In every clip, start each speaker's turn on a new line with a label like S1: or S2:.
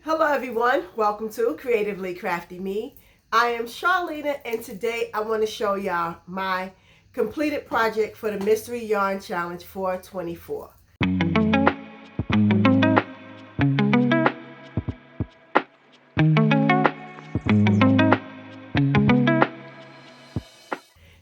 S1: Hello everyone, welcome to Creatively Crafty Me. I am Charlena and today I want to show y'all my completed project for the Mystery Yarn Challenge 424.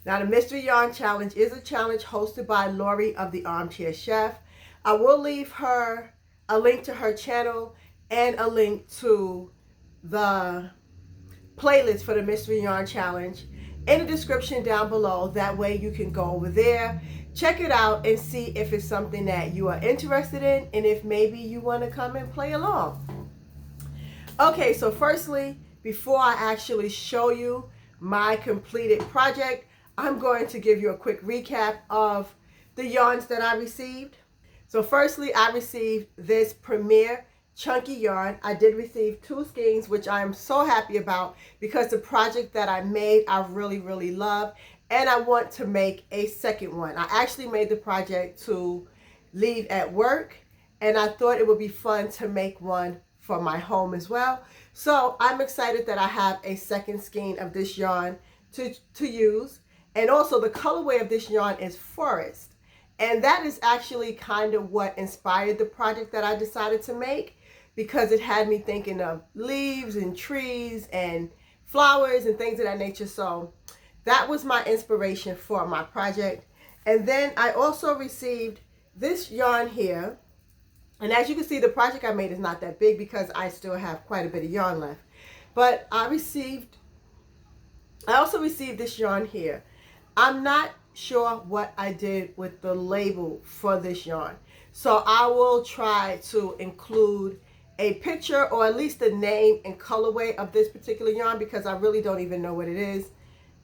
S1: Now the Mystery Yarn Challenge is a challenge hosted by Lori of the Armchair Chef. I will leave her a link to her channel and a link to the playlist for the Mystery Yarn Challenge in the description down below. That way you can go over there, check it out, and see if it's something that you are interested in and if maybe you want to come and play along. Okay, so firstly, before I actually show you my completed project, I'm going to give you a quick recap of the yarns that I received. So firstly, I received this Premier chunky yarn. I did receive 2 skeins, which I am so happy about because the project that I made, I really love, and I want to make a second one. I actually made the project to leave at work, and I thought it would be fun to make one for my home as well. So I'm excited that I have a second skein of this yarn to use. And also the colorway of this yarn is Forest. And that is actually kind of what inspired the project that I decided to make, because it had me thinking of leaves and trees and flowers and things of that nature. So that was my inspiration for my project. And then I also received this yarn here. And as you can see, the project I made is not that big because I still have quite a bit of yarn left. But I also received this yarn here. I'm not sure what I did with the label for this yarn. So I will try to include a picture or at least the name and colorway of this particular yarn because I really don't even know what it is.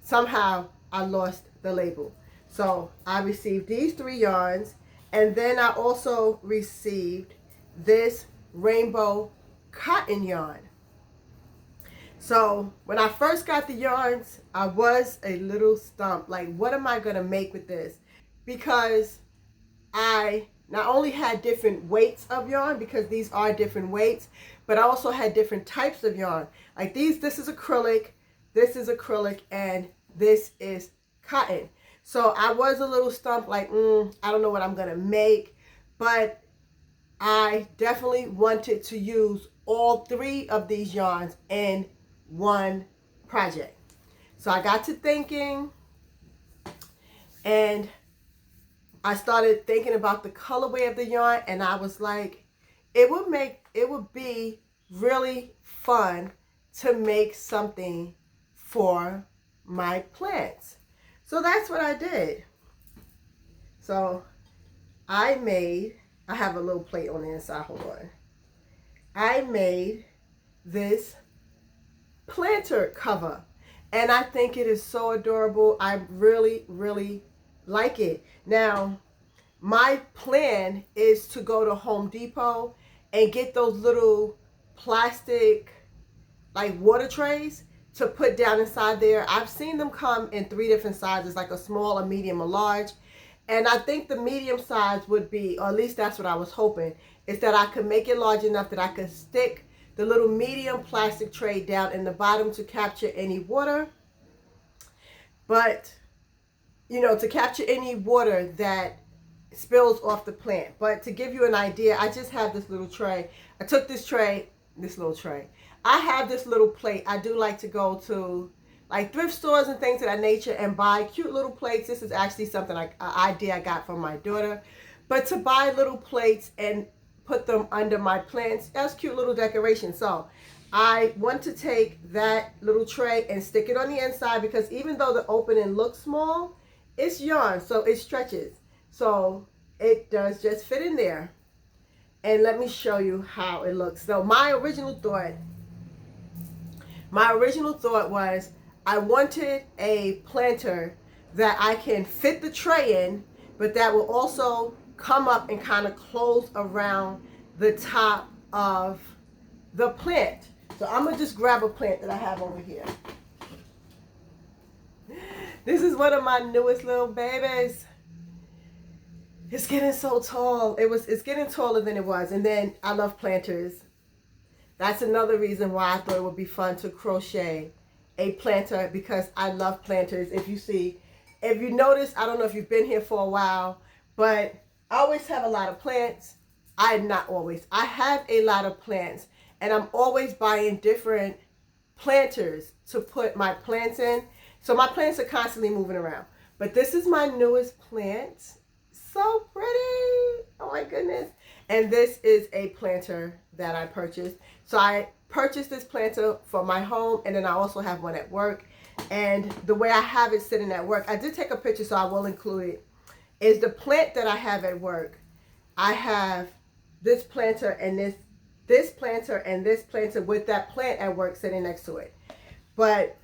S1: Somehow I lost the label. So I received these 3 yarns, and then I also received this rainbow cotton yarn. So when I first got the yarns, I was a little stumped. Like, what am I going to make with this? Because I not only had different weights of yarn, because these are different weights, but I also had different types of yarn. Like this is acrylic, and this is cotton. So I was a little stumped, like, I don't know what I'm going to make. But I definitely wanted to use all 3 of these yarns in one project. So I got to thinking, and I started thinking about the colorway of the yarn, and I was like, it would be really fun to make something for my plants. So that's what I did. So I have a little plate on the inside, hold on. I made this planter cover, and I think it is so adorable. I really like it. Now, my plan is to go to Home Depot and get those little plastic like water trays to put down inside there. I've seen them come in 3 different sizes, like a small, a medium, a large. And I think the medium size would be, or at least that's what I was hoping, is that I could make it large enough that I could stick the little medium plastic tray down in the bottom to capture any water. But, you know, to capture any water that spills off the plant. But to give you an idea, I just have this little tray. I took this little tray. I have this little plate. I do like to go to like thrift stores and things of that nature and buy cute little plates. This is actually something like an idea I got from my daughter. But to buy little plates and put them under my plants, that's cute little decoration. So I want to take that little tray and stick it on the inside, because even though the opening looks small, it's yarn, so it stretches. So it does just fit in there. And let me show you how it looks. So my original thought was I wanted a planter that I can fit the tray in, but that will also come up and kind of close around the top of the plant. So I'm going to just grab a plant that I have over here. This is one of my newest little babies. It's getting so tall. It's getting taller than it was. And then I love planters. that's another reason why I thought it would be fun to crochet a planter, because I love planters. If you notice, I don't know if you've been here for a while, but I always have a lot of plants. Not always. I have a lot of plants, and I'm always buying different planters to put my plants in. So my plants are constantly moving around. But this is my newest plant. So pretty. Oh my goodness. And this is a planter that I purchased. So I purchased this planter for my home, and then I also have one at work. And the way I have it sitting at work, I did take a picture, so I will include it, is the plant that I have at work. I have this planter and this planter and this planter with that plant at work sitting next to it. But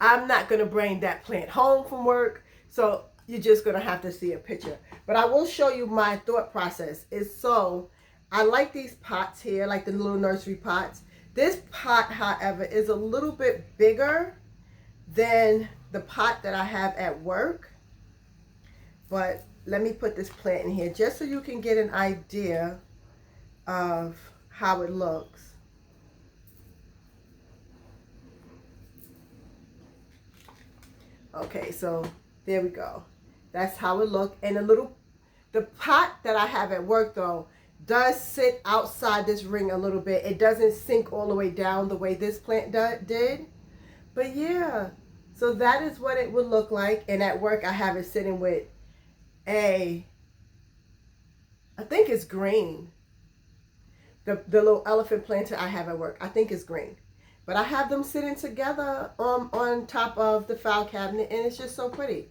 S1: I'm not going to bring that plant home from work, so you're just going to have to see a picture. But I will show you my thought process. I like these pots here, like the little nursery pots. This pot, however, is a little bit bigger than the pot that I have at work. But let me put this plant in here just so you can get an idea of how it looks. Okay, so there we go. That's how it looks. And the pot that I have at work, though, does sit outside this ring a little bit. It doesn't sink all the way down the way this plant did. But yeah, so that is what it would look like. And at work, I have it sitting with I think it's green. The little elephant planter I have at work, I think it's green. But I have them sitting together on top of the file cabinet, and it's just so pretty.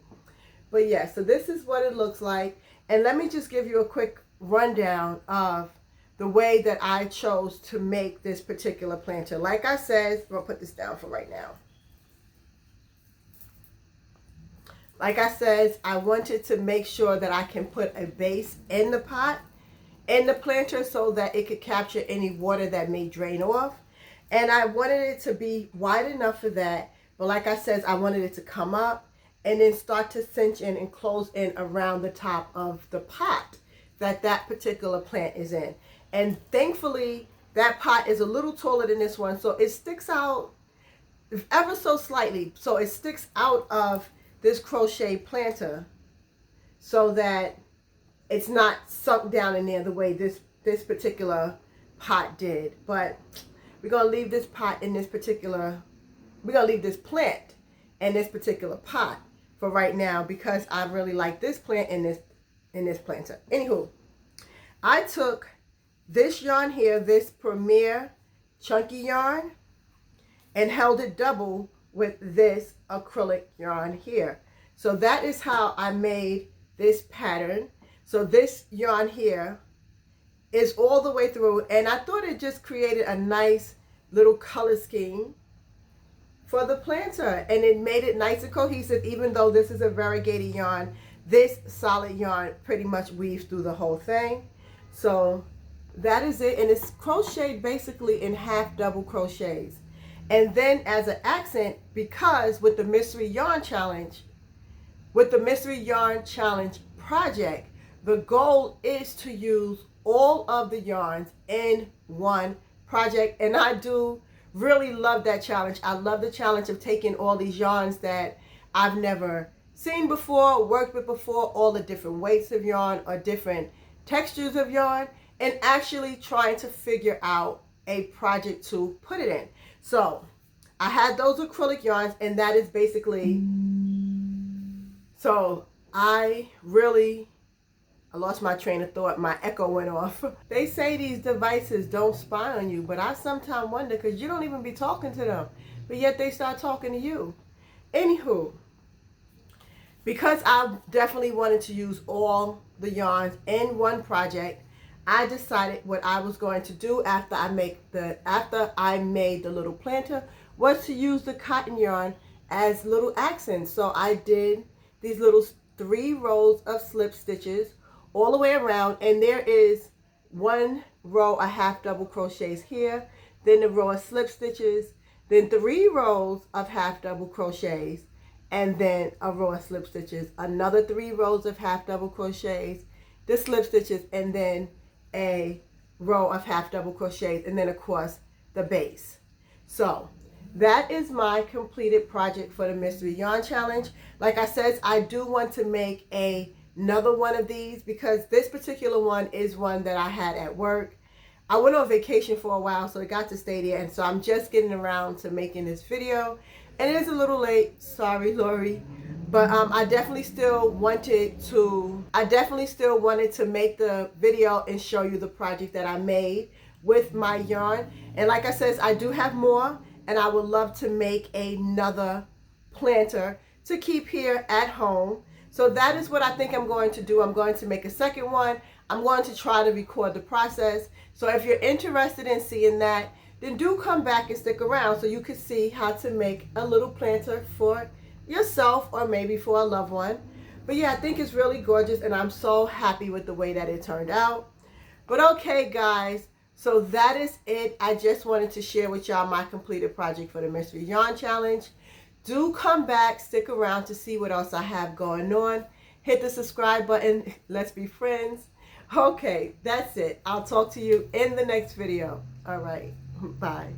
S1: But yeah, so this is what it looks like. And let me just give you a quick rundown of the way that I chose to make this particular planter. Like I said, I'm going to put this down for right now. Like I said, I wanted to make sure that I can put a base in the pot, in the planter, so that it could capture any water that may drain off. And I wanted it to be wide enough for that. But like I said, I wanted it to come up and then start to cinch in and close in around the top of the pot that particular plant is in. And thankfully, that pot is a little taller than this one, so it sticks out ever so slightly. So it sticks out of this crochet planter so that it's not sunk down in there the way this particular pot did. But we're going to leave this pot in this particular, we're going to leave this plant in this particular pot for right now, because I really like this plant in this planter. Anywho, I took this yarn here, this Premier chunky yarn, and held it double with this acrylic yarn here. So that is how I made this pattern. So this yarn here is all the way through, and I thought it just created a nice little color scheme for the planter, and it made it nice and cohesive. Even though this is a variegated yarn, this solid yarn pretty much weaves through the whole thing. So that is it, and it's crocheted basically in half double crochets. And then as an accent, because with the mystery yarn challenge project, the goal is to use all of the yarns in one project. And I do really love that challenge. I love the challenge of taking all these yarns that I've never seen before, worked with before, all the different weights of yarn or different textures of yarn, and actually trying to figure out a project to put it in. So I had those acrylic yarns, and that is basically, so I lost my train of thought. My echo went off. They say these devices don't spy on you, but I sometimes wonder, because you don't even be talking to them, but yet they start talking to you. Anywho, because I definitely wanted to use all the yarns in one project, I decided what I was going to do after I made the little planter was to use the cotton yarn as little accents. So I did these little 3 rows of slip stitches all the way around, and there is 1 row of half double crochets here, then a row of slip stitches, then 3 rows of half double crochets, and then a row of slip stitches, another 3 rows of half double crochets, the slip stitches, and then a row of half double crochets, and then of course the base. So that is my completed project for the Mystery Yarn Challenge. Like I said, I do want to make another one of these because this particular one is one that I had at work. I went on vacation for a while, so I got to stay there, and so I'm just getting around to making this video. And it is a little late, sorry Lori, but I definitely still wanted to make the video and show you the project that I made with my yarn. And like I said, I do have more, and I would love to make another planter to keep here at home. So that is what I think I'm going to do. I'm going to make a second one. I'm going to try to record the process. So if you're interested in seeing that, then do come back and stick around so you can see how to make a little planter for yourself or maybe for a loved one. But yeah, I think it's really gorgeous, and I'm so happy with the way that it turned out. But okay, guys, so that is it. I just wanted to share with y'all my completed project for the Mystery Yarn Challenge. Do come back, stick around to see what else I have going on. Hit the subscribe button. Let's be friends. Okay, that's it. I'll talk to you in the next video. All right, bye.